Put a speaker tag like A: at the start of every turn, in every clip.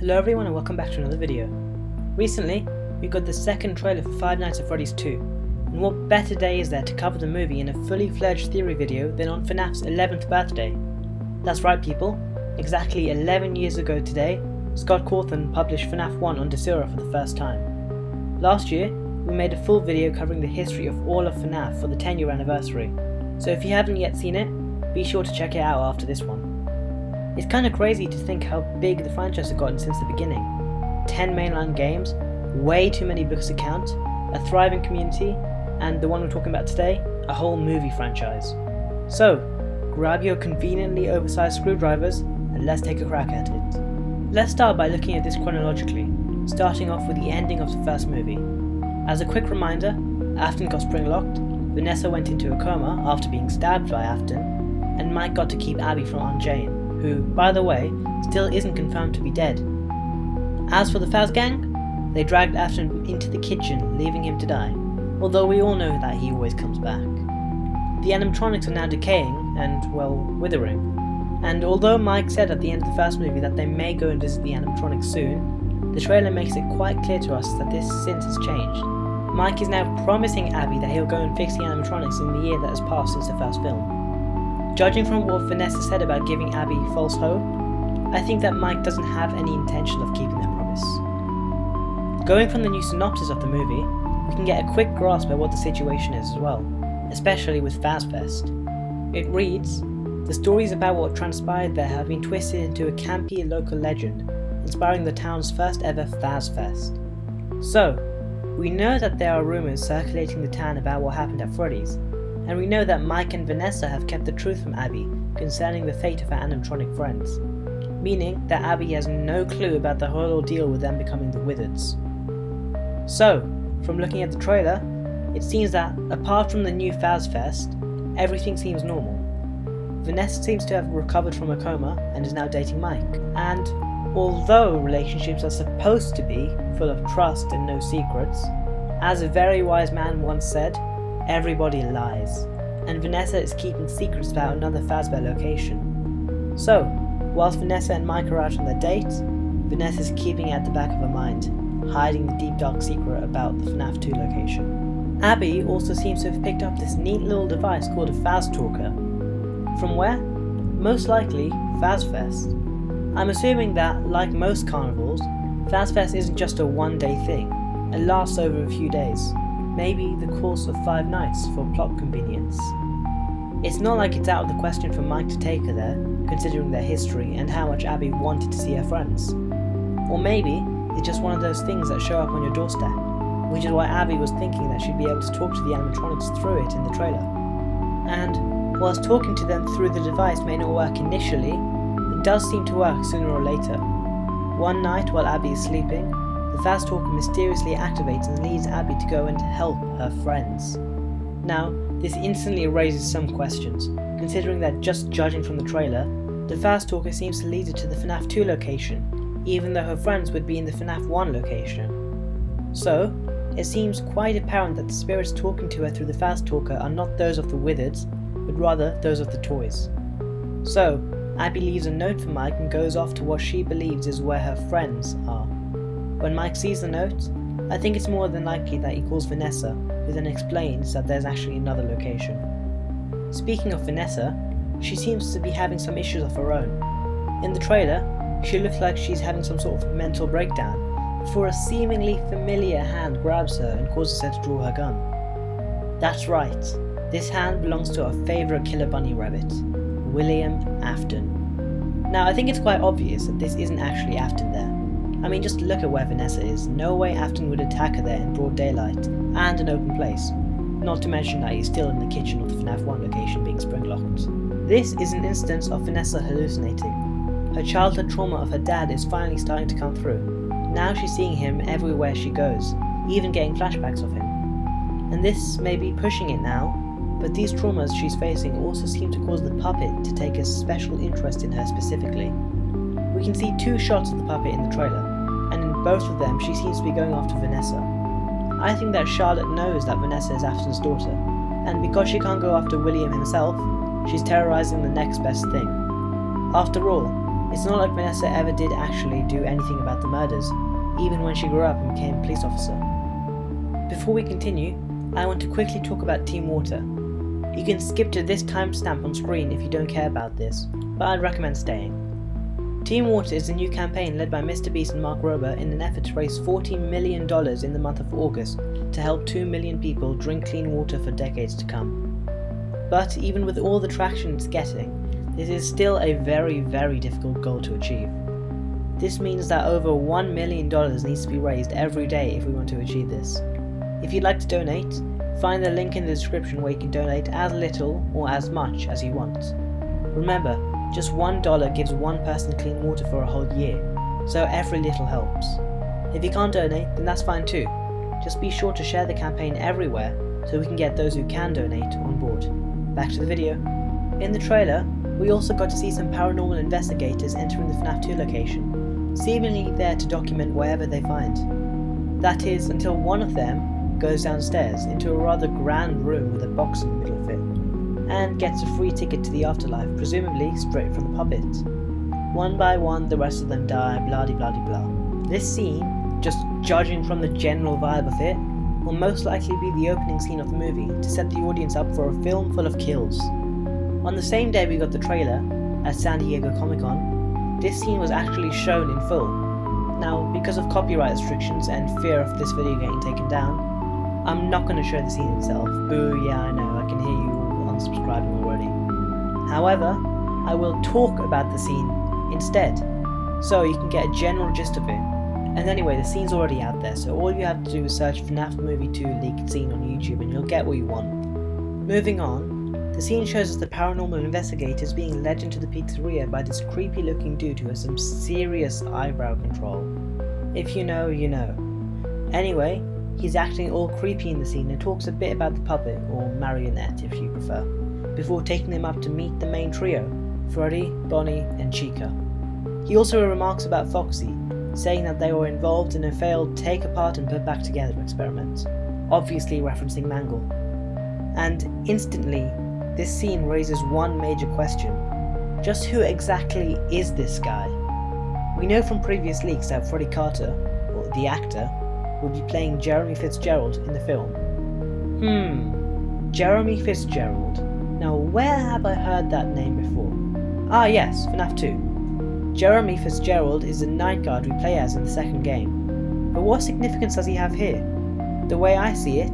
A: Hello everyone and welcome back to another video. Recently, we got the second trailer for Five Nights at Freddy's 2, and what better day is there to cover the movie in a fully fledged theory video than on FNAF's 11th birthday? That's right people, exactly 11 years ago today, Scott Cawthon published FNAF 1 on theorise for the first time. Last year, we made a full video covering the history of all of FNAF for the 10-year anniversary, so if you haven't yet seen it, be sure to check it out after this one. It's kinda crazy to think how big the franchise has gotten since the beginning. 10 mainline games, way too many books to count, a thriving community, and the one we're talking about today, a whole movie franchise. So, grab your conveniently oversized screwdrivers and let's take a crack at it. Let's start by looking at this chronologically, starting off with the ending of the first movie. As a quick reminder, Afton got spring-locked, Vanessa went into a coma after being stabbed by Afton, and Mike got to keep Abby from Aunt Jane, who, by the way, still isn't confirmed to be dead. As for the Faz gang, they dragged Afton into the kitchen, leaving him to die, although we all know that he always comes back. The animatronics are now decaying and, well, withering, and although Mike said at the end of the first movie that they may go and visit the animatronics soon, the trailer makes it quite clear to us that this since has changed. Mike is now promising Abby that he'll go and fix the animatronics in the year that has passed since the first film. Judging from what Vanessa said about giving Abby false hope, I think that Mike doesn't have any intention of keeping that promise. Going from the new synopsis of the movie, we can get a quick grasp at what the situation is as well, especially with FazFest. It reads, "The stories about what transpired there have been twisted into a campy local legend, inspiring the town's first ever FazFest." So, we know that there are rumours circulating the town about what happened at Freddy's, and we know that Mike and Vanessa have kept the truth from Abby concerning the fate of her animatronic friends, meaning that Abby has no clue about the whole ordeal with them becoming the Wizards. So, from looking at the trailer, it seems that, apart from the new FazFest, everything seems normal. Vanessa seems to have recovered from a coma and is now dating Mike, and although relationships are supposed to be full of trust and no secrets, as a very wise man once said, everybody lies, and Vanessa is keeping secrets about another Fazbear location. So, whilst Vanessa and Mike are out on their date, Vanessa is keeping it at the back of her mind, hiding the deep dark secret about the FNAF 2 location. Abby also seems to have picked up this neat little device called a Faz Talker. From where? Most likely, FazFest. I'm assuming that, like most carnivals, FazFest isn't just a one-day thing, it lasts over a few days. Maybe the course of 5 nights for plot convenience. It's not like it's out of the question for Mike to take her there, considering their history and how much Abby wanted to see her friends. Or maybe it's just one of those things that show up on your doorstep, which is why Abby was thinking that she'd be able to talk to the animatronics through it in the trailer. And whilst talking to them through the device may not work initially, it does seem to work sooner or later. One night while Abby is sleeping, the Faz Talker mysteriously activates and leads Abby to go and help her friends. Now, this instantly raises some questions, considering that just judging from the trailer, the Faz Talker seems to lead her to the FNAF 2 location, even though her friends would be in the FNAF 1 location. So, it seems quite apparent that the spirits talking to her through the Faz Talker are not those of the Wizards, but rather those of the toys. So, Abby leaves a note for Mike and goes off to what she believes is where her friends are. When Mike sees the note, I think it's more than likely that he calls Vanessa, who then explains that there's actually another location. Speaking of Vanessa, she seems to be having some issues of her own. In the trailer, she looks like she's having some sort of mental breakdown, before a seemingly familiar hand grabs her and causes her to draw her gun. That's right, this hand belongs to our favourite killer bunny rabbit, William Afton. Now I think it's quite obvious that this isn't actually Afton there. I mean, just look at where Vanessa is. No way Afton would attack her there in broad daylight, and an open place. Not to mention that he's still in the kitchen of the FNAF 1 location being spring-locked. This is an instance of Vanessa hallucinating. Her childhood trauma of her dad is finally starting to come through. Now she's seeing him everywhere she goes, even getting flashbacks of him. And this may be pushing it now, but these traumas she's facing also seem to cause the puppet to take a special interest in her specifically. We can see 2 shots of the puppet in the trailer, and in both of them she seems to be going after Vanessa. I think that Charlotte knows that Vanessa is Afton's daughter, and because she can't go after William himself, she's terrorising the next best thing. After all, It's not like Vanessa ever did actually do anything about the murders, even when she grew up and became a police officer. Before we continue, I want to quickly talk about Team Water. You can skip to this timestamp on screen if you don't care about this, but I'd recommend staying. Team Water is a new campaign led by Mr. Beast and Mark Rober in an effort to raise $40 million in the month of August to help 2 million people drink clean water for decades to come. But even with all the traction it's getting, this is still a very, very difficult goal to achieve. This means that over $1 million needs to be raised every day if we want to achieve this. If you'd like to donate, find the link in the description where you can donate as little or as much as you want. Remember, just $1 gives one person clean water for a whole year, so every little helps. If you can't donate, then that's fine too. Just be sure to share the campaign everywhere so we can get those who can donate on board. Back to the video. In the trailer, we also got to see some paranormal investigators entering the FNAF 2 location, seemingly there to document whatever they find. That is, until one of them goes downstairs into a rather grand room with a box in the middle of it, and gets a free ticket to the afterlife, presumably straight from the puppet. One by one, the rest of them die, blah de blah de blah. This scene, just judging from the general vibe of it, will most likely be the opening scene of the movie to set the audience up for a film full of kills. On the same day we got the trailer, at San Diego Comic-Con, this scene was actually shown in full. Now, because of copyright restrictions and fear of this video getting taken down, I'm not going to show the scene itself. Boo, yeah I know, I can hear you unsubscribing already. However, I will talk about the scene instead, so you can get a general gist of it. And anyway, the scene's already out there, so all you have to do is search FNAF Movie 2 leaked scene on YouTube and you'll get what you want. Moving on, the scene shows us the paranormal investigators being led into the pizzeria by this creepy looking dude who has some serious eyebrow control. If you know, you know. Anyway, he's acting all creepy in the scene and talks a bit about the puppet, or marionette if you prefer, before taking them up to meet the main trio, Freddy, Bonnie and Chica. He also remarks about Foxy, saying that they were involved in a failed take apart and put back together experiment, obviously referencing Mangle. And instantly, this scene raises one major question. Just who exactly is this guy? We know from previous leaks that Freddie Carter, or the actor, will be playing Jeremy Fitzgerald in the film. Jeremy Fitzgerald. Now where have I heard that name before? Ah yes, FNAF 2. Jeremy Fitzgerald is the night guard we play as in the second game. But what significance does he have here? The way I see it,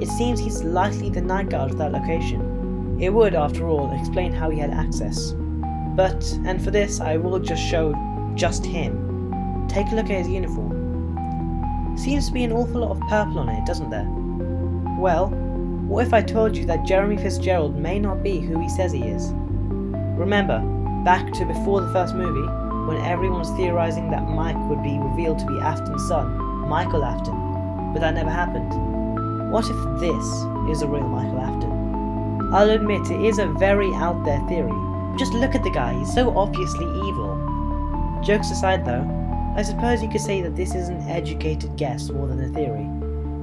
A: it seems he's likely the night guard of that location. It would, after all, explain how he had access. But, and for this I will just show just him. Take a look at his uniform. Seems to be an awful lot of purple on it, doesn't there? Well, what if I told you that Jeremy Fitzgerald may not be who he says he is? Remember, back to before the first movie, when everyone was theorising that Mike would be revealed to be Afton's son, Michael Afton, but that never happened. What if this is the real Michael Afton? I'll admit it is a very out there theory, but just look at the guy, he's so obviously evil. Jokes aside though, I suppose you could say that this is an educated guess more than a theory.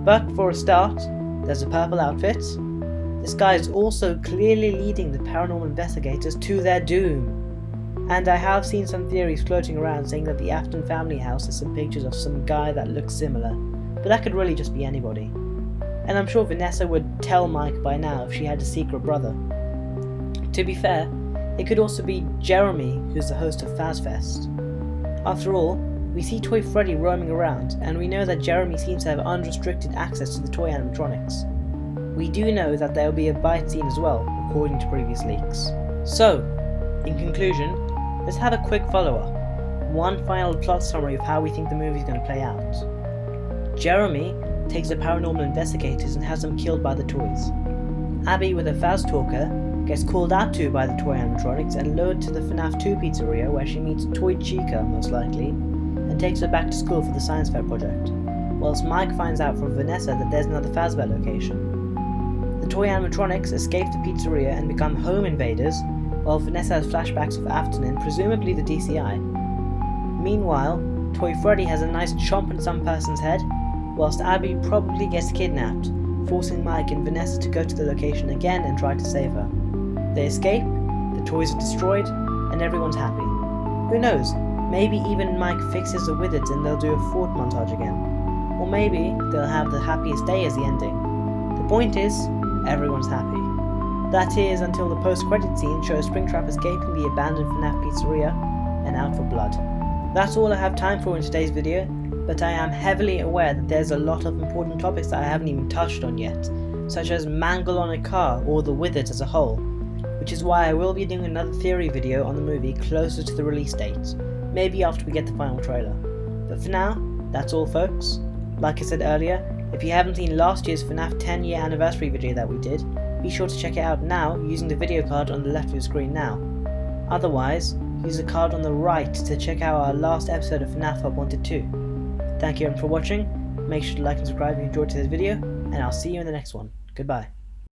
A: But for a start, there's a purple outfit. This guy is also clearly leading the paranormal investigators to their doom. And I have seen some theories floating around saying that the Afton family house has some pictures of some guy that looks similar, but that could really just be anybody. And I'm sure Vanessa would tell Mike by now if she had a secret brother. To be fair, it could also be Jeremy, who's the host of FazFest. After all, we see Toy Freddy roaming around, and we know that Jeremy seems to have unrestricted access to the toy animatronics. We do know that there will be a bite scene as well, according to previous leaks. So, in conclusion, let's have a quick follow-up. One final plot summary of how we think the movie is going to play out. Jeremy takes the paranormal investigators and has them killed by the toys. Abby, with a Faz talker, gets called out to by the toy animatronics and lured to the FNAF 2 pizzeria where she meets Toy Chica, most likely, and takes her back to school for the science fair project, whilst Mike finds out from Vanessa that there's another Fazbear location. The toy animatronics escape the pizzeria and become home invaders, while Vanessa has flashbacks of Afton and presumably the DCI. Meanwhile, Toy Freddy has a nice chomp on some person's head, whilst Abby probably gets kidnapped, forcing Mike and Vanessa to go to the location again and try to save her. They escape, the toys are destroyed, and everyone's happy. Who knows, maybe even Mike fixes the Wizards and they'll do a fort montage again. Or maybe they'll have the happiest day as the ending. The point is, everyone's happy. That is, until the post-credit scene shows Springtrap escaping the abandoned FNAF pizzeria and out for blood. That's all I have time for in today's video, but I am heavily aware that there's a lot of important topics that I haven't even touched on yet, such as Mangle on a car or the Wizards as a whole, which is why I will be doing another theory video on the movie closer to the release date, maybe after we get the final trailer. But for now, that's all folks. Like I said earlier, if you haven't seen last year's FNAF 10-year anniversary video that we did, be sure to check it out now using the video card on the left of your screen now. Otherwise, use the card on the right to check out our last episode of FNAF Hub Wanted 2. Thank you everyone for watching, make sure to like and subscribe if you enjoyed today's video, and I'll see you in the next one. Goodbye.